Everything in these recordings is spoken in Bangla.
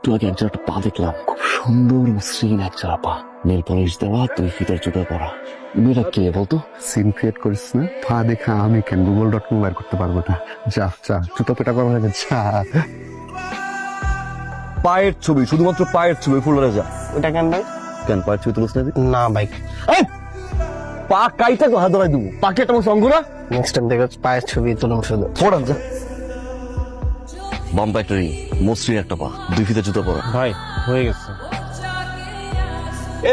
একটু আগে একজন একটা পা দেখলাম, খুব সুন্দর মসৃণ একজোড়া পা, নেল পলিশ দেওয়া, 2 ফিটের জুতো পরা। মেয়েটা কে বলতো? সিন ক্রিয়েট করিস না, পা দেখা আমি কেন গুগল.com বের করতে পারবো না? যা যা, জুতো পেটা করা হয়ে গেছে। পায়ের ছবি, শুধুমাত্র পায়ের ছবি ফুলরে যা। ওটা কেন ভাই? কেন পায়ের ছবি তুলিস না? না ভাই, পা কাইটা তো হাত ধরাই দেবো, পাকে একটা সঙ্গ না। নেক্সট টাইম দেখো পায়ের ছবি তুলুন শুধু। ফোড়ান যা। বাম্পা একটা রিং, মসৃণ একটা পা, 2 ফিটের জুতো পরা। ভাই হয়ে গেছে।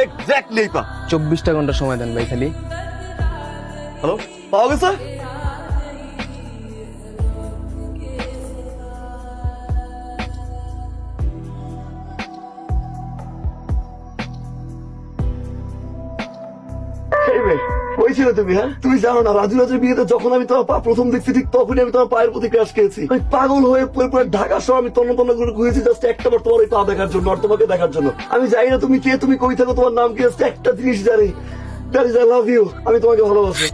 এক্স্যাক্টলি এই পা। 24টা ঘন্টা সময় দেন ভাই খালি। হ্যালো, পাওয়া গেছে? ওই ছিল তুমি, হ্যাঁ? তুমি জানো না রাজু রাজুর বিয়েতে যখন আমি তোমার পা প্রথম দেখছি, ঠিক তখনই আমি তোমার পায়ের প্রতি ক্রাশ খেয়েছি। ওই পাগল হয়ে পুরো ঢাকা শহর আমি তন্ন তন্ন করে ঘুরেছি জাস্ট একটা বার তোমার ওই পা দেখার জন্য আর তোমাকে দেখার জন্য। আমি জানি না তুমি কে, তুমি কই থাকো, তোমার নাম কি, জাস্ট একটা জিনিস জানি, that is I love you. আমি তোমাকে ভালোবাসি।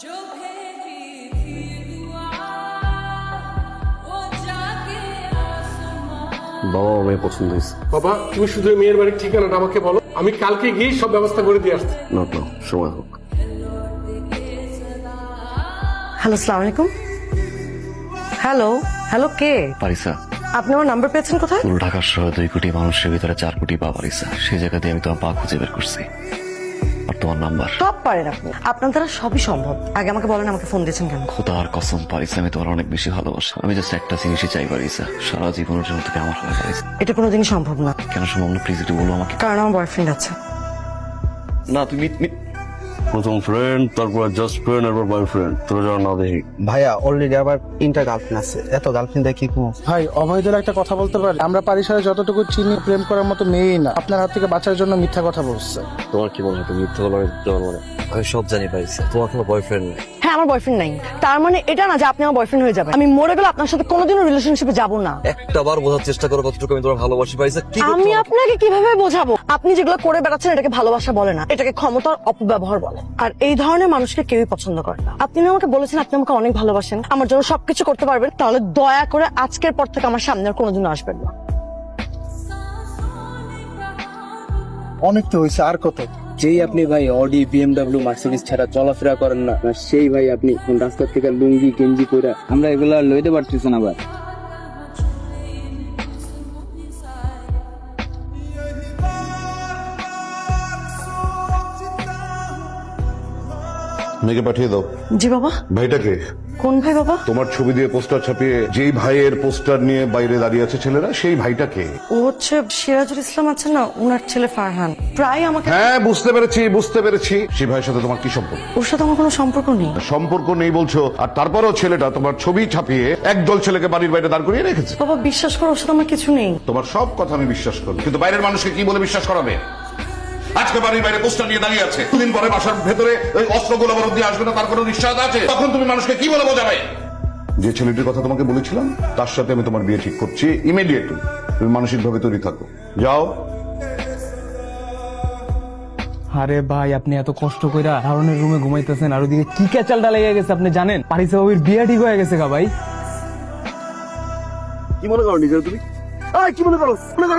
जो भेजी थी दुआ वो जाके आसमां। বাবা মেয়ে পছন্দ হয়েছে। বাবা তুমি শুধু এই মেয়ের বাড়ির ঠিকানাটা আমাকে বলো, আমি কালকে গিয়ে সব ব্যবস্থা করে দিয়ে আসছি। না না, সময় হোক। হ্যালো, আসসালামু আলাইকুম। হ্যালো হ্যালো, কে? পারিসা, আপনি আমার নাম্বার পেয়েছেন কোথায়? পুরো ঢাকা শহরে 2 কোটি মানুষের ভিতরে 4 কোটি পা পারিসা। সেই জায়গা দিয়ে আমি তোমার পা খুঁজে বের করছি আর তোমার নাম্বার। সব পারেন আপনি, আপনার দ্বারা সবই সম্ভব। আগে আমাকে বলেন, আমাকে ফোন দিয়েছেন কেন? খোদার কসম পারিসা, আমি তোমার অনেক বেশি ভালোবাসি। আমি জাস্ট একটা জিনিসই চাই পারিসা, সারা জীবনের জন্য থেকে আমার হয়ে পারিসা। এটা কোনোদিনই সম্ভব না। কেন সম্ভব না? প্লিজ একটু বলো আমাকে। কারণ আমার বয়ফ্রেন্ড আছে। না তুমি প্রথম ফ্রেন্ড, তারপর জাস্ট ফ্রেন্ড, এরপর বয়ফ্রেন্ড। তোরা যারা না দেখি। ভাইয়া অলরেডি আবার 3টা গার্লফ্রেন্ড আছে, এত গার্লফ্রেন্ড দেখি কি? ভাই অভয়দের একটা কথা বলতে পারি? আমরা পারিসারে যতটুকু চিনি, প্রেম করার মতো মেয়েই না। আপনার হাত থেকে বাঁচার জন্য মিথ্যা কথা বলছে। তোমার কি মনে হয় তুমি মিথ্যা বলার মানে? আমি সব জানি পাইছি, তোমার কোনো বয়ফ্রেন্ড নেই। হ্যাঁ, আমার বয়ফ্রেন্ড নাই, তার মানে এটা না যে আপনি আমার বয়ফ্রেন্ড হয়ে যাবেন। আমি মরে গেলে আপনার সাথে কোনোদিনও রিলেশনশিপে যাব না। একটা বার বোঝার চেষ্টা করো কতটুকু আমি তোমার ভালোবাসি পাইছি। কি আমি আপনাকে কিভাবে বোঝাবো? আপনি যেগুলো করে বেড়াচ্ছেন এটাকে ভালোবাসা বলে না, এটাকে ক্ষমতার অপব্যবহার বলে। আর এই ধরনের মানুষকে কেউই পছন্দ করে না। আপনি না আমাকে বলেছেন আপনি আমাকে অনেক ভালোবাসেন, আমার জন্য সবকিছু করতে পারবেন, তাহলে দয়া করে আজকের পর থেকে আমার সামনে আর কোনোদিনও আসবেন না। অনেক তো হয়েছে, আর কত? যেই আপনি ভাই অডি, বিএমডব্লিউ, মার্সিডিজ ছাড়া চলাফেরা করেন না, আর সেই ভাই আপনি কোন রাস্তা থেকে লুঙ্গি গেঞ্জি কইরা আমরা এগুলা লইতে পারতেছি না। আবার মেয়েকে পাঠিয়ে দাও। জি বাবা। ভাইটাকে? কোন ভাই বাবা? তোমার ছবি দিয়ে পোস্টার ছাপিয়ে যেই ভাইয়ের পোস্টার নিয়ে বাইরে দাঁড়িয়ে আছে ছেলেরা, সেই ভাইটাকে? ও হচ্ছে সিরাজুল ইসলাম আছে না, ওনার ছেলে ফারহান। প্রায় আমাকে। হ্যাঁ বুঝতে পেরেছি। সেই ভাইয়ের সাথে তোমার কি সম্পর্ক? ওর সাথে আমার কোনো সম্পর্ক নেই। সম্পর্ক নেই বলছো, আর তারপরও ছেলেটা তোমার ছবি ছাপিয়ে একদল ছেলেকে বাড়ির বাইরে দাঁড় করিয়ে রেখেছে। বাবা বিশ্বাস করো, ওর সাথে আমার কিছু নেই। তোমার সব কথা আমি বিশ্বাস করি, কিন্তু বাইরের মানুষকে কি বলে বিশ্বাস করাবে? আজকে বাড়ির বাইরে পোস্টার নিয়ে দাঁড়িয়ে আছে, দুদিন পরে বাসার ভেতরে ওই অস্ত্রগুলো বরফ দিয়ে আসবে না, তার কোনো নিশ্চয়তা আছে? তখন তুমি মানুষকে কি বলে বোঝাবে? যে ছেলেটির কথা তোমাকে বলেছিলাম তার সাথে আমি তোমার বিয়ে ঠিক করছি ইমিডিয়েটলি। তুমি মানসিকভাবে তৈরি থাকো, যাও। আরে ভাই আপনি এত কষ্ট কইরা হারনের রুমে ঘুমাইতেছেন, আর ওদিকে কি ক্যাচালটা লেগে গেছে আপনি জানেন? পারিসা ওর বিয়ে ঠিক হয়ে গেছে গা ভাই। কি মনে করো নিজের তুমি? কি মনে করো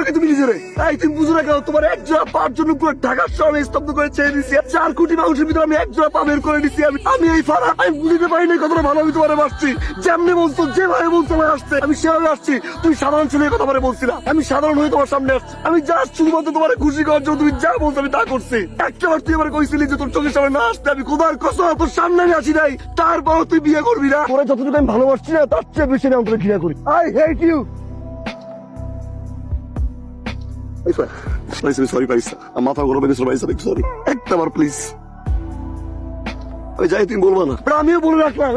কি তুমি নিজেরে? তুমি বুঝো না কেন? তোমার এক জোড়া পার জন্য পুরো ঢাকার শহরে স্তব্ধ করে ছেড়ে দিচ্ছি। 4 কোটি মানুষের ভিতরে আমি এক জোড়া পা বের করে দিচ্ছি। আমি এই ফারা, আমি বুঝতে পারি না কতটা ভালো আমি তোমার আসছি। যেমনি বলছো, যেভাবে বলছো আমার আসছে, আমি সেভাবে আসছি। তুমি সাধারণ ছেলে কথা বলে বলছিলা, আমি সাধারণ হয়ে তোমার সামনে আসছি। আমি জাস্ট শুধুমাত্র তোমার খুশি করার জন্য, তুমি যা বলছো আমি তা করছি। একটাবার তুই আমার কইছিলি যে তোর চোখের সামনে না আসতে, আমি খোদার কসম তোর সামনে আমি আসি নাই। তারপর তুই বিয়ে করবি না। তোরা যতটুকু আমি ভালোবাসছি না তার চেয়ে বেশি আমি তোকে ঘৃণা করি। I hate you. Sorry Parisa, মাথা গরম গেছিল পারিসা, সরি। একটাবার প্লিজ। ওই যাই তুমি বলবো না, আমিও বলে রাখলাম,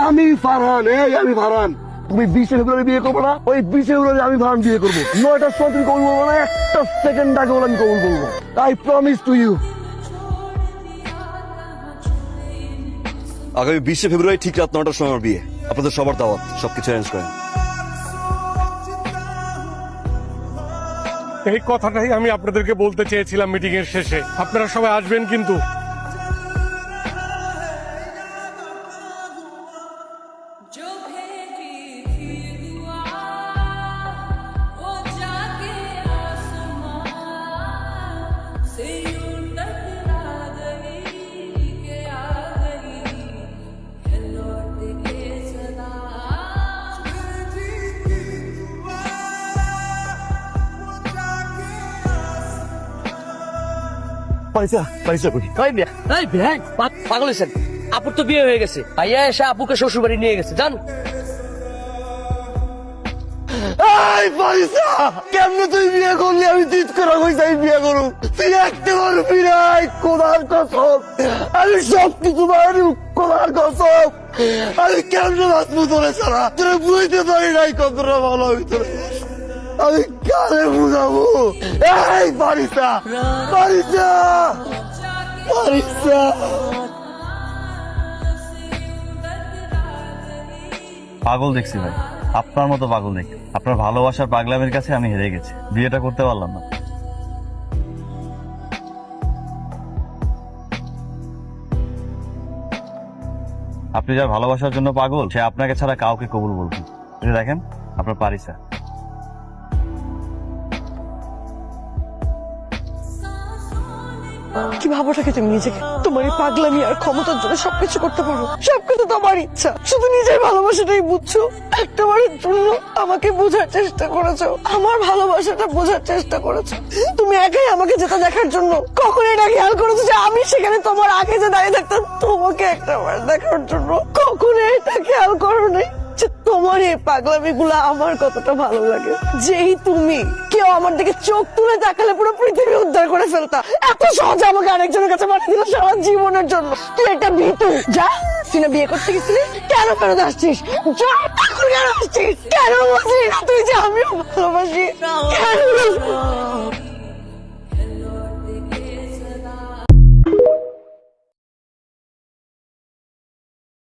আমি ফারহান। তুমি 20 ফেব্রুয়ারি বিয়ে করবো না? ওই 20 ফেব্রুয়ারি আমি ফারহান বিয়ে করবো। 9টার সময় তুমি কবুল বলবো না, একটা সেকেন্ড আগে বলে আমি কবুল বলবো। I promise to you. আগামী 20 ফেব্রুয়ারি ঠিক রাত 9টার সময় আমার বিয়ে। আপনাদের সবার দাওয়াত, সবকিছু অ্যারেঞ্জ করেন। এই কথাটাই আমি আপনাদেরকে বলতে চেয়েছিলাম মিটিং এর শেষে। আপনারা সবাই আসবেন কিন্তু। जो भेजी थी दुआ वो जाके आसमां से यूं टकरा गई के आ गई है लौट के सदा। পাগল হয়েছেন? আপুর তো বিয়ে হয়ে গেছে, ভাইয়া এসে আপুকে শ্বশুর বাড়ি নিয়ে গেছে, জান। এই পয়সা কেমনে তুই বিয়ে করলি? আমি জিত করে কইছি আমি বিয়ে করু, তুই একটা করবি নাই। কোদার কসম, আমি সব কিছু মারি, কোদার কসম। আমি কেমনে বাঁচবো তোরে ছাড়া? তোরা বুঝতে পারি নাই কতটা ভালো আমি তোরে। আমি কারে বুঝাবো? এই পারিসা, পারিসা, পারিসা। পাগল দেখছি ভাই, আপনার মতো পাগল দেখি। আপনার ভালোবাসার পাগলামের কাছে আমি হেরে গেছি, বিয়েটা করতে পারলাম না। আপনি যার ভালোবাসার জন্য পাগল, সে আপনাকে ছাড়া কাউকে কবুল বলবে না। এই যে দেখেন আপনার পারিসা। কি ভাবোটাকে তুমি নিজেকে? তোমার এই পাগলামি আর ক্ষমতার জন্য সবকিছু করতে পারো, সবকিছু তোমার ইচ্ছা। শুধু নিজের ভালোবাসাটাই বুঝছো। একটাবারের জন্য আমাকে বোঝার চেষ্টা করেছো, আমার ভালোবাসাটা বোঝার চেষ্টা করেছো। তুমি একাই আমাকে যেটা দেখার জন্য কখন এটা খেয়াল করেছো যে আমি সেখানে তোমার আগে যে দাঁড়িয়ে থাকতাম তোমাকে একটাবার দেখার জন্য? কখনো এটা খেয়াল করো নাই যে তোমার এই পাগলামি গুলা আমার কতটা ভালো লাগে? যেই তুমি কেউ আমার দিকে চোখ তুলে তাকালে পুরো পৃথিবী উদ্ধার করে ফেলতা, এত সহজে আমাকে আরেকজনের কাছে পাঠিয়ে দিল সারা জীবনের জন্য। তুই একটা ভীতু। যা, তুই না বিয়ে করতে গেছিলি, কেন ফেরত আসছিস? যা, এখন কেন আসছিস? কেন বলছিস না তুই যে আমিও ভালোবাসি? কেন?